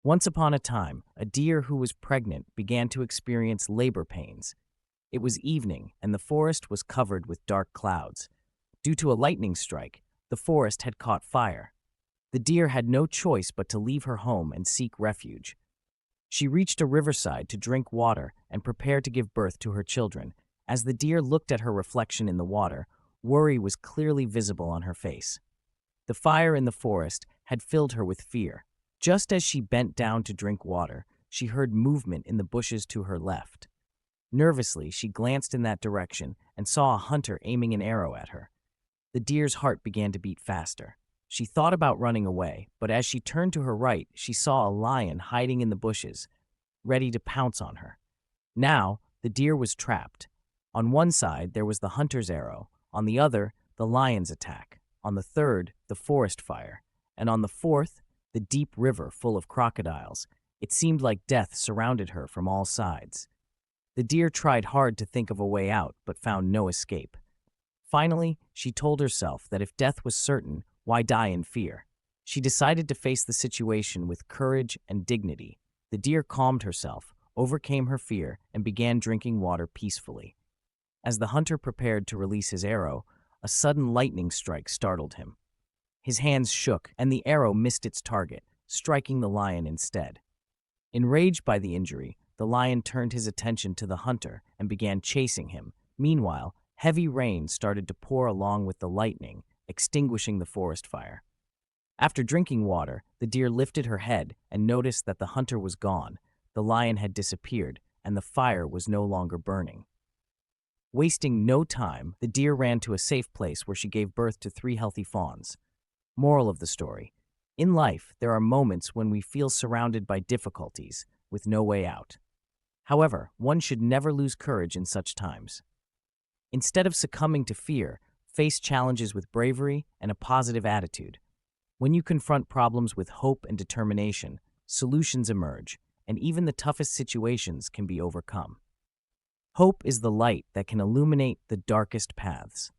Once upon a time, a deer who was pregnant began to experience labor pains. It was evening, and the forest was covered with dark clouds. Due to a lightning strike, the forest had caught fire. The deer had no choice but to leave her home and seek refuge. She reached a riverside to drink water and prepare to give birth to her children. As the deer looked at her reflection in the water, worry was clearly visible on her face. The fire in the forest had filled her with fear. Just as she bent down to drink water, she heard movement in the bushes to her left. Nervously, she glanced in that direction and saw a hunter aiming an arrow at her. The deer's heart began to beat faster. She thought about running away, but as she turned to her right, she saw a lion hiding in the bushes, ready to pounce on her. Now, the deer was trapped. On one side, there was the hunter's arrow, on the other, the lion's attack, on the third, the forest fire, and on the fourth, the deep river full of crocodiles. It seemed like death surrounded her from all sides. The deer tried hard to think of a way out, but found no escape. Finally, she told herself that if death was certain, why die in fear? She decided to face the situation with courage and dignity. The deer calmed herself, overcame her fear, and began drinking water peacefully. As the hunter prepared to release his arrow, a sudden lightning strike startled him. His hands shook, and the arrow missed its target, striking the lion instead. Enraged by the injury, the lion turned his attention to the hunter and began chasing him. Meanwhile, heavy rain started to pour along with the lightning, extinguishing the forest fire. After drinking water, the deer lifted her head and noticed that the hunter was gone, the lion had disappeared, and the fire was no longer burning. Wasting no time, the deer ran to a safe place where she gave birth to 3 healthy fawns. Moral of the story: in life, there are moments when we feel surrounded by difficulties, with no way out. However, one should never lose courage in such times. Instead of succumbing to fear, face challenges with bravery and a positive attitude. When you confront problems with hope and determination, solutions emerge, and even the toughest situations can be overcome. Hope is the light that can illuminate the darkest paths.